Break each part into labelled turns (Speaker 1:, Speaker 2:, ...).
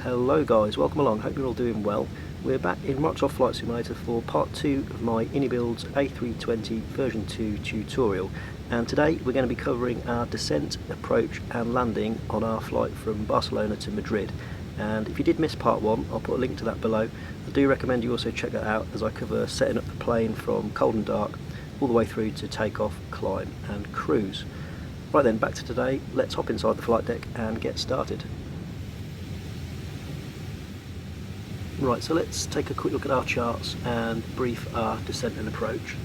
Speaker 1: Hello guys, welcome along, hope you're all doing well. We're back in Microsoft Flight Simulator for part 2 of my INIBUILDS A320 version 2 tutorial, and today we're going to be covering our descent, approach and landing on our flight from Barcelona to Madrid. And if you did miss part 1, I'll put a link to that below. I do recommend you also check that out, as I cover setting up the plane from cold and dark all the way through to takeoff, climb and cruise. Right then, back to today, let's hop inside the flight deck and get started. Right, so let's take a quick look at our charts and brief our descent and approach.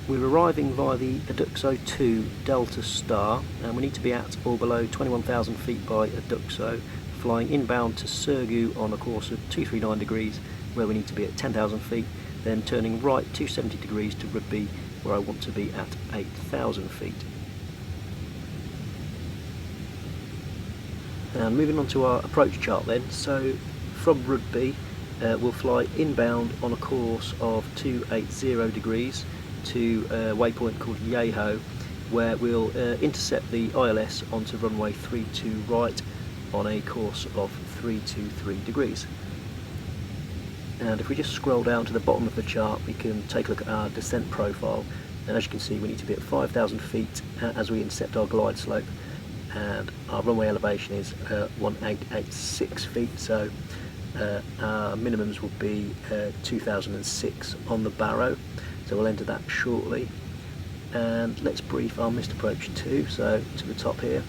Speaker 1: We're arriving via the Aduxo 2 Delta Star, and we need to be at or below 21,000 feet by Aduxo, flying inbound to Surgu on a course of 239 degrees, where we need to be at 10,000 feet, then turning right 270 degrees to Rugby, where I want to be at 8,000 feet. And moving on to our approach chart then, so from Rugby we'll fly inbound on a course of 280 degrees to a waypoint called Yeho, where we'll intercept the ILS onto runway 32 right on a course of 323 degrees. And if we just scroll down to the bottom of the chart, we can take a look at our descent profile, and as you can see we need to be at 5,000 feet as we intercept our glide slope, and our runway elevation is 1886 feet, so our minimums will be 2006 on the Barrow, so we'll enter that shortly. And let's brief our missed approach too, so to the top here.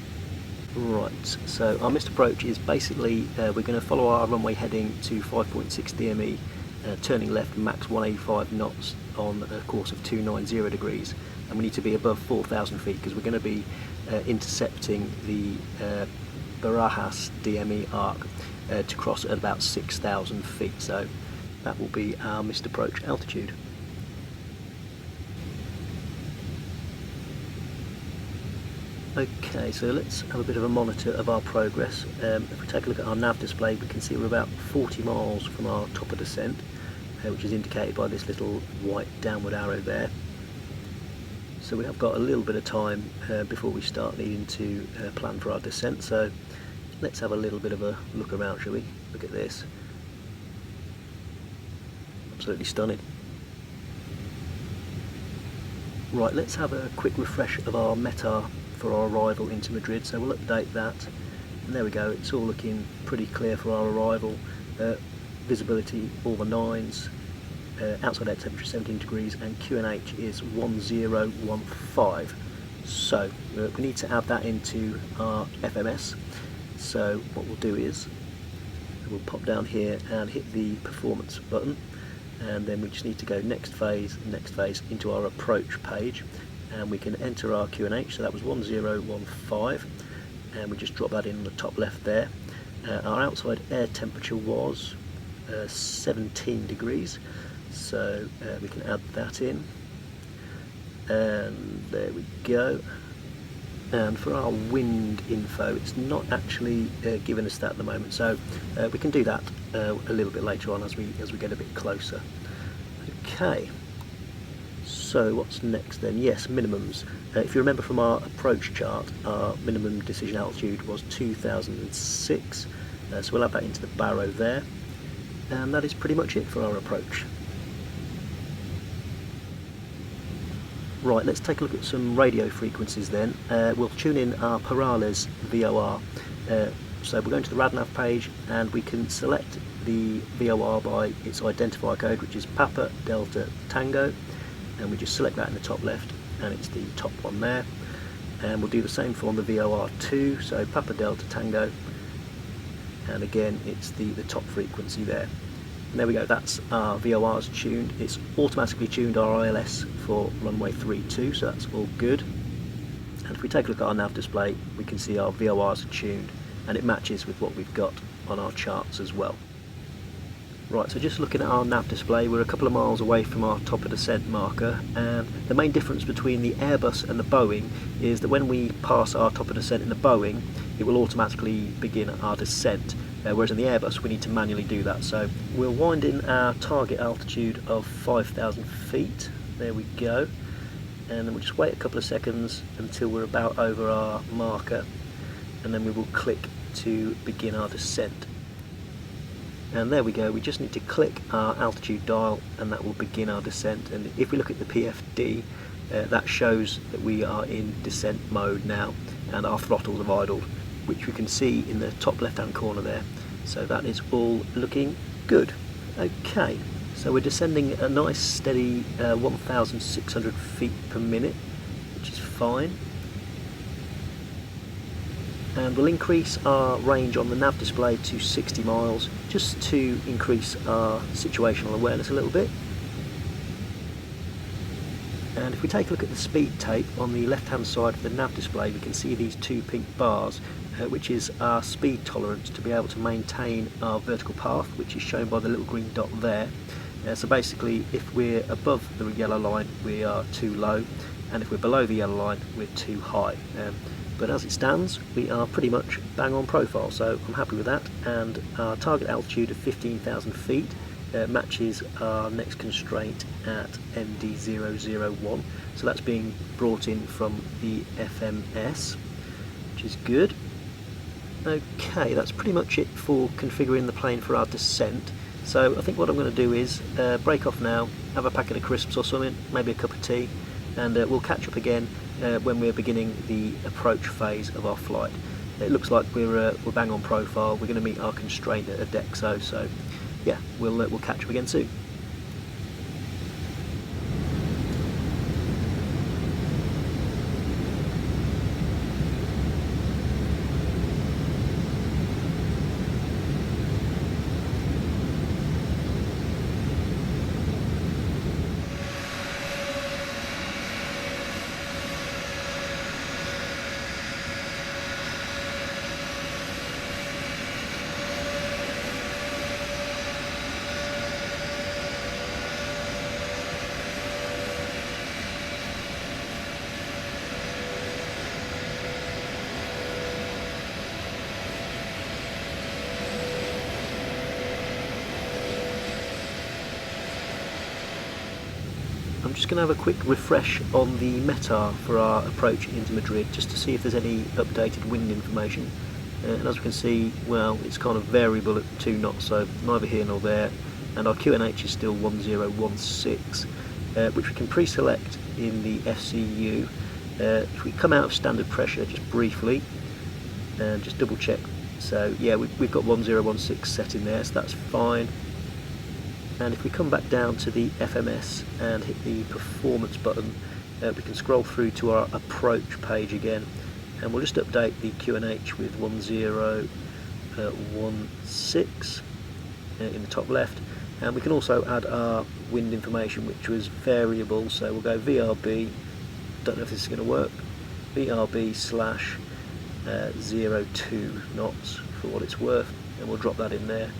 Speaker 1: Right, so our missed approach is basically we're going to follow our runway heading to 5.6 DME, turning left max 185 knots on a course of 290 degrees, and we need to be above 4,000 feet because we're going to be intercepting the Barajas DME arc to cross at about 6,000 feet, so that will be our missed approach altitude. Okay, so let's have a bit of a monitor of our progress. If we take a look at our nav display, we can see we're about 40 miles from our top of descent, which is indicated by this little white downward arrow there. So we have got a little bit of time before we start needing to plan for our descent, so let's have a little bit of a look around, shall we? Look at this. Absolutely stunning. Right, let's have a quick refresh of our METAR for our arrival into Madrid, so we'll update that. And there we go, it's all looking pretty clear for our arrival. Visibility all the nines, outside air temperature 17 degrees, and QNH is 1015. So we need to add that into our FMS. So what we'll do is we'll pop down here and hit the performance button, and then we just need to go next phase into our approach page, and we can enter our QNH, so that was 1015, and we just drop that in the top left there. Our outside air temperature was 17 degrees, so we can add that in, and there we go. And for our wind info, it's not actually giving us that at the moment, so we can do that a little bit later on as we get a bit closer. Okay, so what's next then? Yes, minimums. If you remember from our approach chart, our minimum decision altitude was 2006, so we'll add that into the Barrow there, and that is pretty much it for our approach. Right, let's take a look at some radio frequencies then. We'll tune in our Perales VOR. So we're going to the RadNav page, and we can select the VOR by its identifier code, which is Papa Delta Tango, and we just select that in the top left, and it's the top one there. And we'll do the same for on the VOR2, so Papa Delta Tango, and again it's the top frequency there. And there we go, that's our VORs tuned. It's automatically tuned our ILS for runway 32, so that's all good. And if we take a look at our nav display, we can see our VORs are tuned, and it matches with what we've got on our charts as well. Right, so just looking at our nav display, we're a couple of miles away from our top of descent marker, and the main difference between the Airbus and the Boeing is that when we pass our top of descent in the Boeing, it will automatically begin our descent, whereas in the Airbus we need to manually do that. So we'll wind in our target altitude of 5,000 feet, there we go, and then we'll just wait a couple of seconds until we're about over our marker, and then we will click to begin our descent. And there we go, we just need to click our altitude dial and that will begin our descent. And if we look at the PFD, that shows that we are in descent mode now and our throttles have idled, which we can see in the top left hand corner there. So that is all looking good. Okay, so we're descending a nice steady 1,600 feet per minute, which is fine. And we'll increase our range on the nav display to 60 miles just to increase our situational awareness a little bit. And if we take a look at the speed tape on the left hand side of the nav display, we can see these two pink bars, which is our speed tolerance to be able to maintain our vertical path, which is shown by the little green dot there. So basically, if we're above the yellow line, we are too low, and if we're below the yellow line, we're too high. But as it stands, we are pretty much bang on profile, so I'm happy with that. And our target altitude of 15,000 feet matches our next constraint at MD001. So that's being brought in from the FMS, which is good. Okay, that's pretty much it for configuring the plane for our descent. So I think what I'm going to do is break off now, have a packet of crisps or something, maybe a cup of tea, and we'll catch up again when we're beginning the approach phase of our flight. It looks like we're bang on profile. We're going to meet our constraint at Adexo, so yeah, we'll catch up again soon. I'm just going to have a quick refresh on the METAR for our approach into Madrid, just to see if there's any updated wind information. And as we can see, well, it's kind of variable at 2 knots, so neither here nor there. And our QNH is still 1016, which we can pre-select in the FCU. If we come out of standard pressure just briefly, and just double check. So yeah, we've got 1016 set in there, so that's fine. And if we come back down to the FMS and hit the performance button, we can scroll through to our approach page again, and we'll just update the QNH with 1016 in the top left. And we can also add our wind information, which was variable, so we'll go VRB, don't know if this is going to work, VRB slash 02 knots for what it's worth, and we'll drop that in there.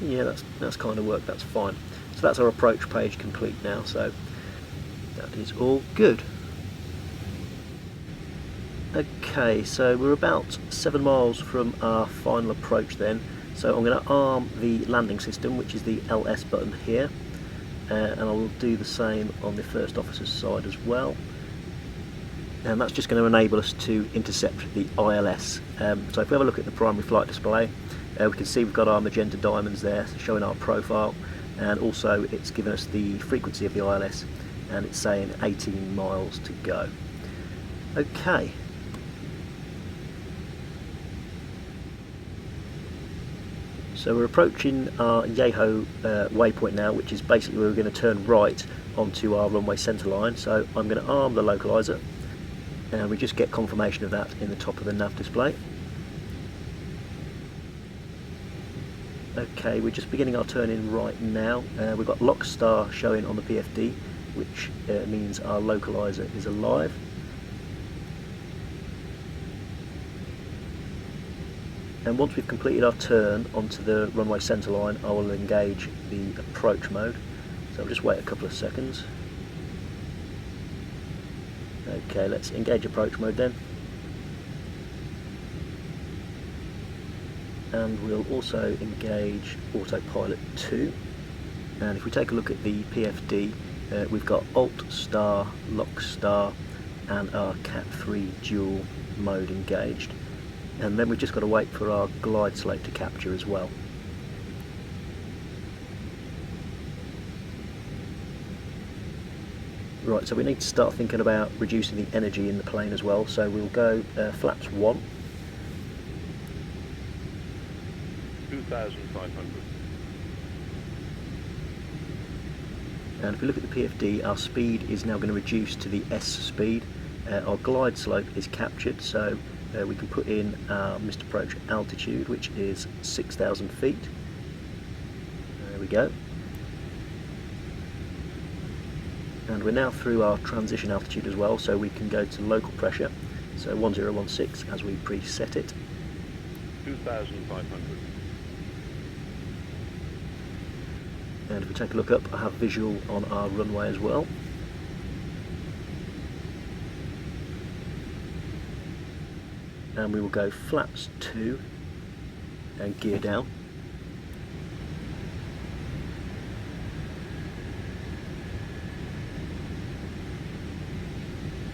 Speaker 1: Yeah, that's kind of worked, that's fine. So that's our approach page complete now, so that is all good. Okay, so we're about 7 miles from our final approach then, so I'm going to arm the landing system, which is the LS button here, and I will do the same on the first officer's side as well. And that's just going to enable us to intercept the ILS. So if we have a look at the primary flight display, we can see we've got our magenta diamonds there showing our profile, and also it's given us the frequency of the ILS, and it's saying 18 miles to go. Okay. So we're approaching our Yeho waypoint now, which is basically where we're going to turn right onto our runway centre line. So I'm going to arm the localizer, and we just get confirmation of that in the top of the nav display. Okay, we're just beginning our turn in right now. We've got lock star showing on the PFD, which means our localizer is alive. And once we've completed our turn onto the runway centre line, I will engage the approach mode. So I'll just wait a couple of seconds. Okay, let's engage approach mode then. And we'll also engage autopilot 2. And if we take a look at the PFD, we've got alt star, lock star, and our cat 3 dual mode engaged. and then we've just got to wait for our glide slope to capture as well. Right, so we need to start thinking about reducing the energy in the plane as well, so we'll go flaps 1.
Speaker 2: 2,500.
Speaker 1: And if we look at the PFD, our speed is now going to reduce to the S speed. Our glide slope is captured, so we can put in our missed approach altitude, which is 6,000 feet. There we go. And we're now through our transition altitude as well, so we can go to local pressure, so 1016 as we preset it.
Speaker 2: 2,500.
Speaker 1: And if we take a look up, I have visual on our runway as well. And we will go flaps 2 and gear down.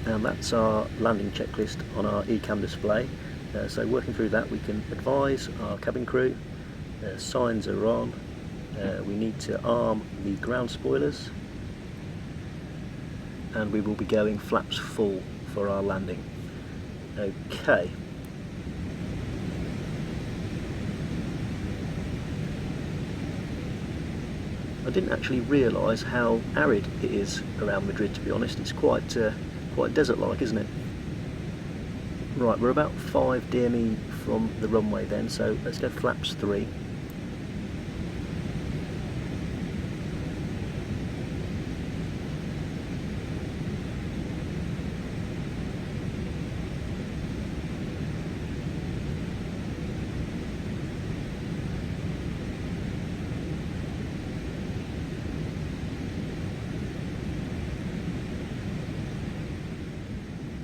Speaker 1: And that's our landing checklist on our ECAM display. So working through that, we can advise our cabin crew, signs are on, we need to arm the ground spoilers, and we will be going flaps full for our landing. Okay. I didn't actually realise how arid it is around Madrid, to be honest. It's quite desert-like, isn't it? Right, we're about 5 DME from the runway then, so let's go flaps 3.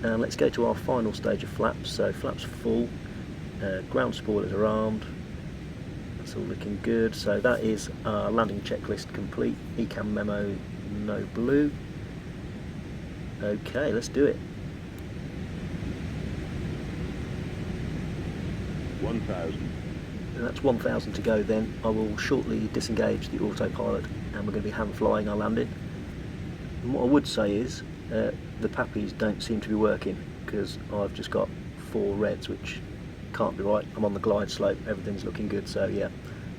Speaker 1: And let's go to our final stage of flaps, so flaps full, ground spoilers are armed, that's all looking good, so that is our landing checklist complete, ECAM memo no blue. Okay, let's do it.
Speaker 2: 1,000.
Speaker 1: And that's 1,000 to go then. I will shortly disengage the autopilot and we're going to be hand flying our landing. And what I would say is, the pappies don't seem to be working because I've just got 4 reds, which can't be right. I'm on the glide slope, everything's looking good, so yeah,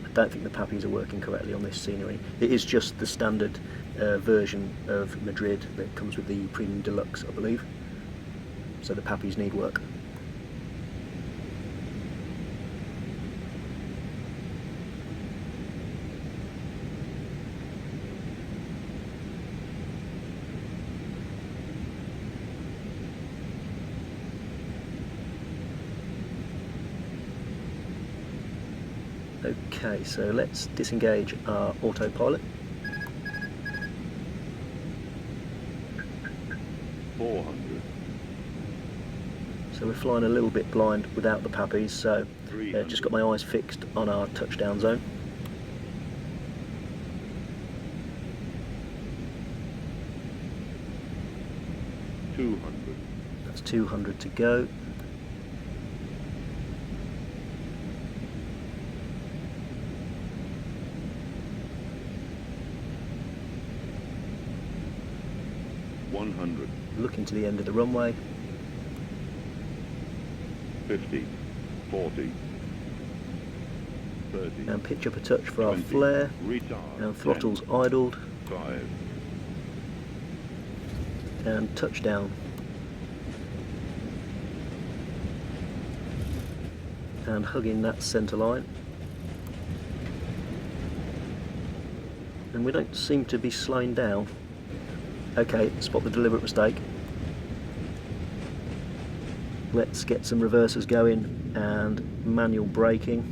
Speaker 1: I don't think the pappies are working correctly on this scenery. It is just the standard version of Madrid that comes with the Premium Deluxe, I believe, so the pappies need work. Okay, so let's disengage our autopilot.
Speaker 2: 400.
Speaker 1: So we're flying a little bit blind without the pappies, so just got my eyes fixed on our touchdown zone.
Speaker 2: 200.
Speaker 1: That's 200 to go. Looking to the end of the runway.
Speaker 2: 50, 40, 30.
Speaker 1: And pitch up a touch for
Speaker 2: 20,
Speaker 1: our flare.
Speaker 2: retard,
Speaker 1: And throttles idled.
Speaker 2: 5.
Speaker 1: And touchdown. And hugging that centre line. And we don't seem to be slowing down. Okay, spot the deliberate mistake. Let's get some reversers going and manual braking.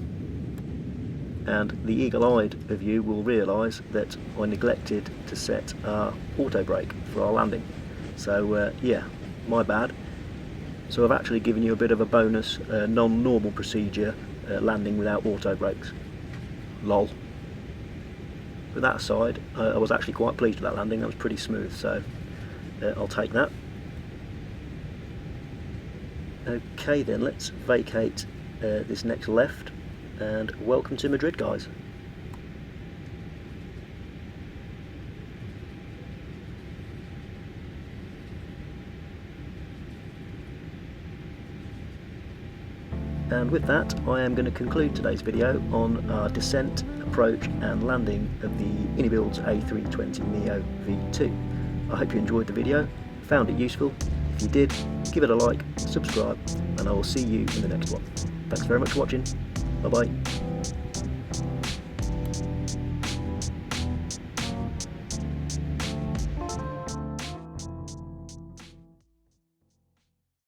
Speaker 1: And the eagle-eyed of you will realise that I neglected to set our auto brake for our landing. So yeah, my bad. So I've actually given you a bit of a bonus non-normal procedure landing without auto brakes. Lol. But that aside, I was actually quite pleased with that landing. That was pretty smooth, so I'll take that. Okay then, let's vacate this next left, and welcome to Madrid, guys. And with that, I am going to conclude today's video on our descent, approach and landing of the INIBUILDS A320 NEO V2. I hope you enjoyed the video, found it useful. If you did, give it a like, subscribe, and I will see you in the next one. Thanks very much for watching. Bye bye.